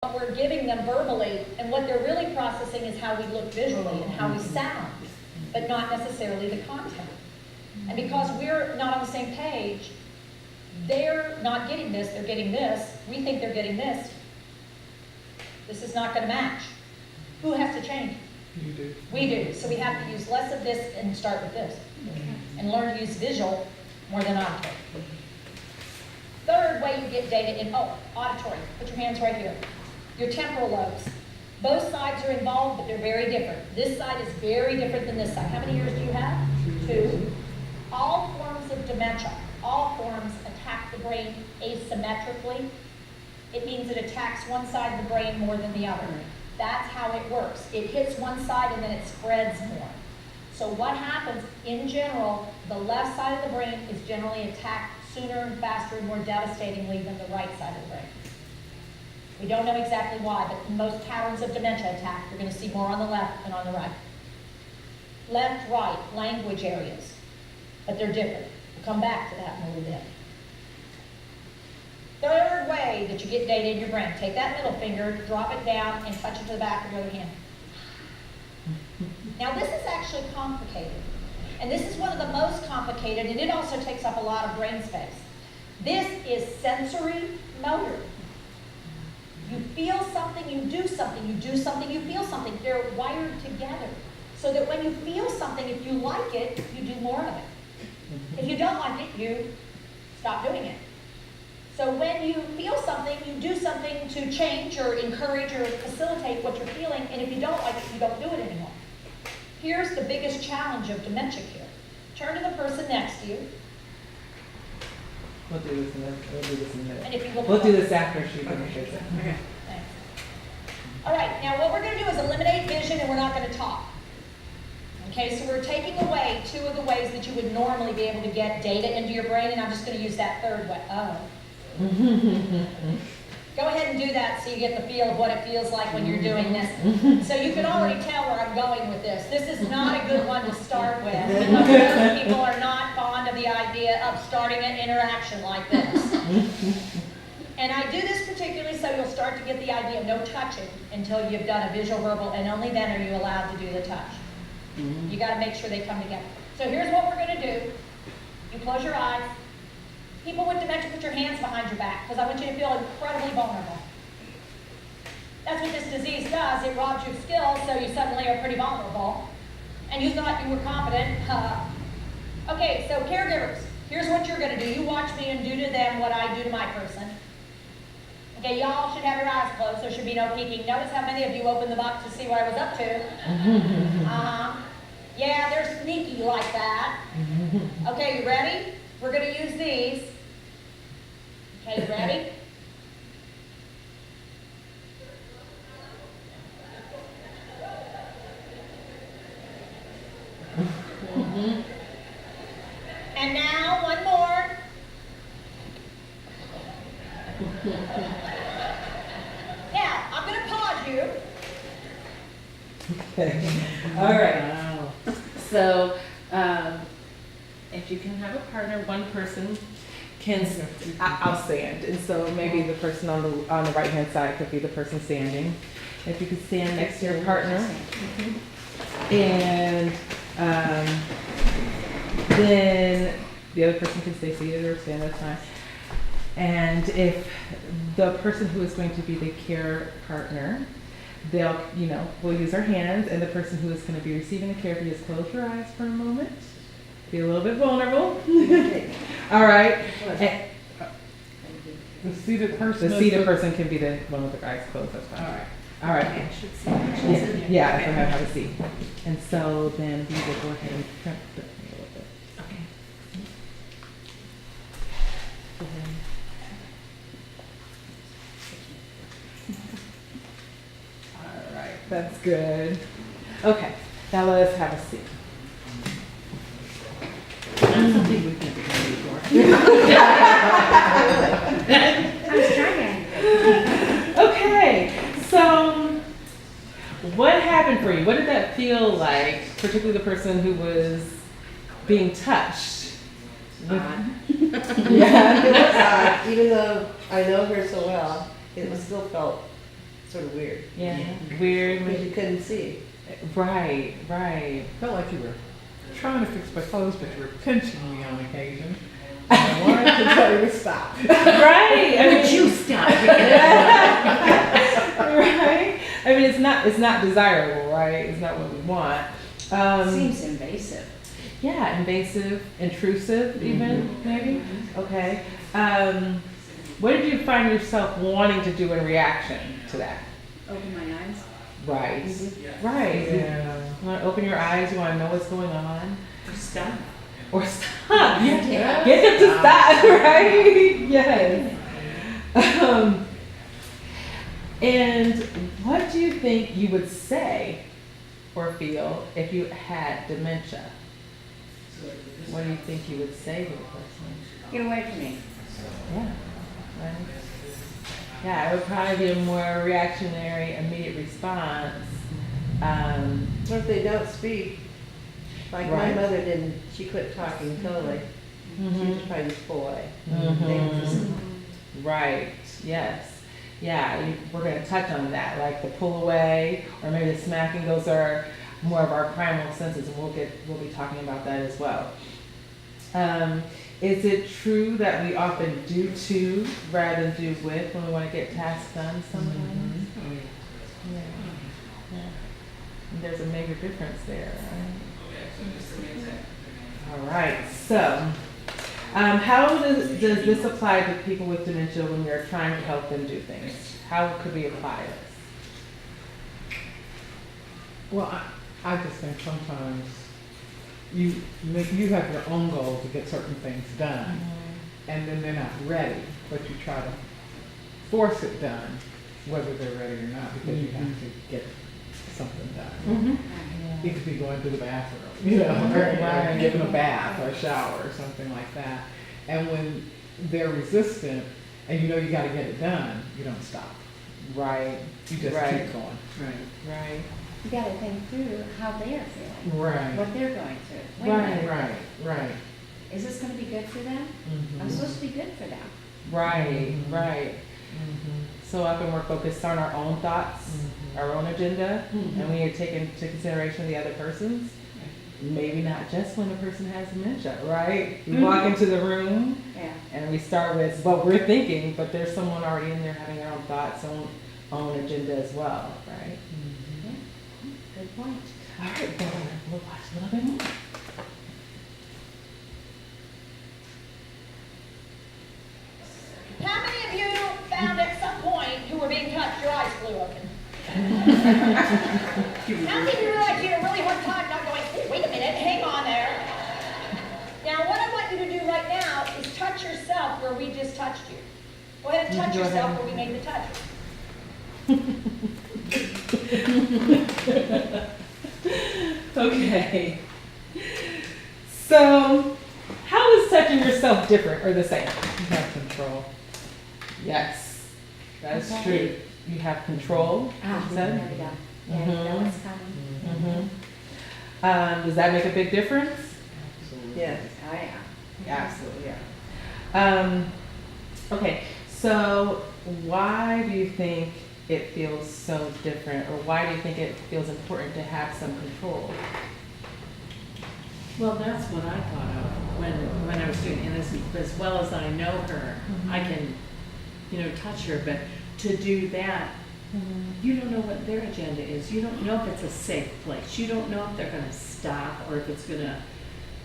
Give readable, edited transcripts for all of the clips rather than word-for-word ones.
what we're giving them verbally, and what they're really processing is how we look visually and how we sound, but not necessarily the content. And because we're not on the same page, they're not getting this, they're getting this, we think they're getting this. This is not going to match. Who has to change? You do. We do. So we have to use less of this and start with this. And learn to use visual more than auditory. Third way you get data in, auditory. Put your hands right here. Your temporal lobes. Both sides are involved, but they're very different. This side is very different than this side. How many ears do you have? 2. All forms of dementia, all forms attack the brain asymmetrically. It means it attacks one side of the brain more than the other. That's how it works. It hits one side and then it spreads more. So what happens in general, the left side of the brain is generally attacked sooner and faster and more devastatingly than the right side of the brain. We don't know exactly why, but most patterns of dementia attack, you're going to see more on the left than on the right. Left, right, language areas, but they're different. We'll come back to that in a little bit. Third way that you get data in your brain, take that middle finger, drop it down, and touch it to the back of your other hand. Now this is actually complicated, and this is one of the most complicated, and it also takes up a lot of brain space. This is sensory motor. You feel something, you do something, you do something, you feel something. They're wired together, so that when you feel something, if you like it, you do more of it. If you don't like it, you stop doing it. So when you feel something, you do something to change or encourage or facilitate what you're feeling, and if you don't like it, you don't do it anymore. Here's the biggest challenge of dementia care. Turn to the person next to you. We'll do this in a minute. And if you will We'll do this after she finishes it. Okay. Thanks. All right, now what we're going to do is eliminate vision, and we're not going to talk. Okay, so we're taking away 2 of the ways that you would normally be able to get data into your brain, and I'm just going to use that third way. Go ahead and do that so you get the feel of what it feels like when you're doing this. So you can already tell where I'm going with this. This is not a good one to start with, because most people are not fond of the idea of starting an interaction like this. And I do this particularly so you'll start to get the idea of no touching until you've done a visual verbal, and only then are you allowed to do the touch. You got to make sure they come together. So here's what we're going to do. You close your eyes. People with dementia, put your hands behind your back, because I want you to feel incredibly vulnerable. That's what this disease does. It robs you of skills, so you suddenly are pretty vulnerable. And you thought you were competent. Okay, so caregivers, here's what you're going to do. You watch me and do to them what I do to my person. Okay, y'all should have your eyes closed. There should be no peeking. Notice how many of you opened them up to see what I was up to. Yeah, they're sneaky like that. Okay, you ready? We're going to use these. Okay, you ready? And now, one more. Now, I'm going to pause you. Okay. All right. Wow. So, if you can have a partner, one person can, I'll stand. And so maybe the person on the right-hand side could be the person standing. If you could stand next to your partner. And then the other person can stay seated or stand, that's fine. And if the person who is going to be the care partner, they'll, we'll use our hands, and the person who is going to be receiving the care, if you just close your eyes for a moment. Be a little bit vulnerable. All right. And The seated person. the seated person can be the one with their eyes closed. That's fine. All right. All right. Okay, I should see. Yeah, I have how to see. And so then we will go ahead and prep the thing a little bit. Okay. All right, that's good. Okay, now let us have a seat. That's something we've never done before. I was trying. Okay, so what happened for you? What did that feel like, particularly the person who was being touched? Odd. Yeah, it was odd. Even though I know her so well, it was still felt sort of weird. Yeah, weird. Because you couldn't see. Right, right. Felt like you were trying to fix my clothes, but you were pinching me on occasion. And I wanted to tell you to stop. Right. I Would mean, you stop? right. I mean, it's not desirable, right? It's not what we want. Seems invasive. Yeah, invasive, intrusive, even maybe. Okay. What did you find yourself wanting to do in reaction to that? Open my eyes. Right. Right. Yeah. You want to open your eyes. You want to know what's going on, Or stop. or stop. Yeah. Get them to stop. Right. Yes. And what do you think you would say or feel if you had dementia? What do you think you would say to the person? Get away from me. Yeah. Right. Yeah, it would probably be a more reactionary, immediate response. Or if they don't speak, like my Right. mother didn't, she quit talking totally. She was Mhm. probably this boy. Mhm. They were just- Right, yes. Yeah, we're going to touch on that, like the pull away, or maybe the smacking. Those are more of our primal senses, and we'll be talking about that as well. Is it true that we often do to rather than do with when we want to get tasks done sometimes? Yeah. Yeah. And there's a major difference there, right? All right, so how does this apply to people with dementia when we're trying to help them do things? How could we apply this? Well, I just think sometimes you have your own goal to get certain things done, and then they're not ready, but you try to force it done, whether they're ready or not, because you have to get something done. It could be going to the bathroom, or giving a bath or a shower or something like that. And when they're resistant and you know you got to get it done, you don't stop. Right, You just Right. keep going. right. You gotta think through how they are feeling, Right. what they're going through. Wait a Right. minute, Right. is this gonna be good for them? Mhm. I'm supposed to be good for them. Right, Mhm. right. So often we're focused on our own thoughts, our own agenda, and we are taking into consideration the other person's. Maybe not just when the person has dementia, right? We walk into the room Yeah. and we start with what we're thinking, but there's someone already in there having their own thoughts, own agenda as well, right? Good point. All right, well, we'll watch a little bit more. How many of you found at some point who were being touched, your eyes flew open? How many of you realize you had a really hard time not going, "Oh, wait a minute, hang on there." Now, what I want you to do right now is touch yourself where we just touched you. Go ahead and touch Go ahead. yourself where we made the touch. Okay. So, how is touching yourself different or the same? You have control. Yes, that's Okay. true. You have control, Ah, you there said? we go. Yeah, you know Mhm. what's coming. Does that make a big difference? Yes. Oh, yeah. Absolutely, yeah. Okay, so why do you think it feels so different, or why do you think it feels important to have some control? Well, that's what I thought of when I was doing it. As well as I know her, I can, touch her. But to do that, you don't know what their agenda is. You don't know if it's a safe place. You don't know if they're going to stop or if it's going to,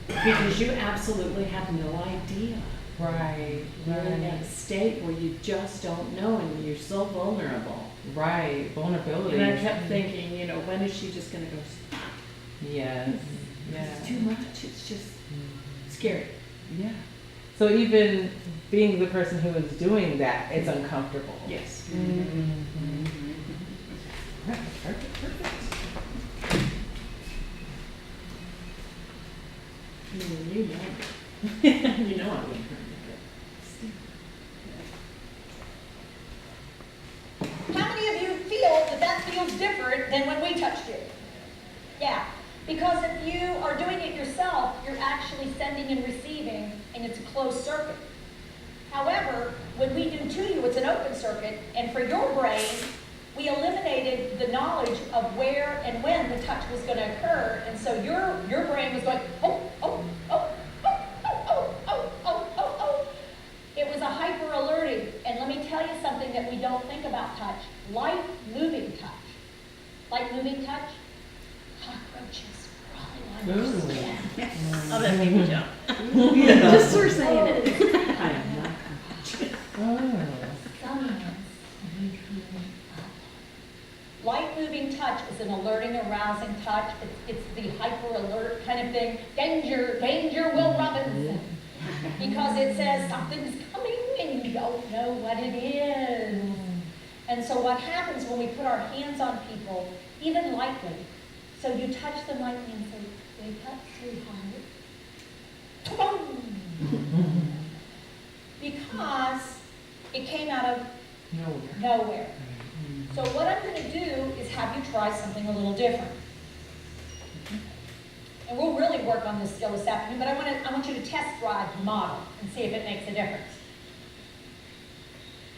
because you absolutely have no idea. Right, You're in that state where you just don't know, and you're so vulnerable. right, vulnerability. And I kept thinking, when is she just going to go stop? Yes, It's yeah, too much. It's just scary. yeah. So even being the person who is doing that, it's uncomfortable. Yes. You know. You know I wouldn't hurt you, How many of you feel that that feels different than when we touched you? Yeah, because if you are doing it yourself, you're actually sending and receiving, and it's a closed circuit. However, when we do to you, it's an open circuit, and for your brain, we eliminate knowledge of where and when the touch was going to occur. And so your brain was going, oh, oh, oh, oh, oh, oh, oh, oh, oh, oh. It was a hyper alerting. And let me tell you something that we don't think about touch. Light moving touch. Light moving touch. Cockroaches crawling on your skin. Oh, that made me jump. Yeah. Just for saying it. I am not conscious. Oh. Someone's waking up. Light moving touch is an alerting, arousing touch. It's the hyper alert kind of thing. Danger, danger, Will Robinson. Because it says something's coming and you don't know what it is. And so what happens when we put our hands on people, even lightly, so you touch them lightly and say, wake up, sweetheart. Boom! Because it came out of nowhere. So what I'm going to do is have you try something a little different. And we'll really work on this skill this afternoon, but I want you to test drive the model and see if it makes a difference.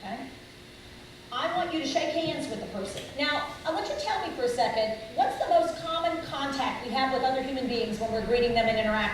Okay? I want you to shake hands with the person. Now, I want you to tell me for a second, what's the most common contact we have with other human beings when we're greeting them and interacting?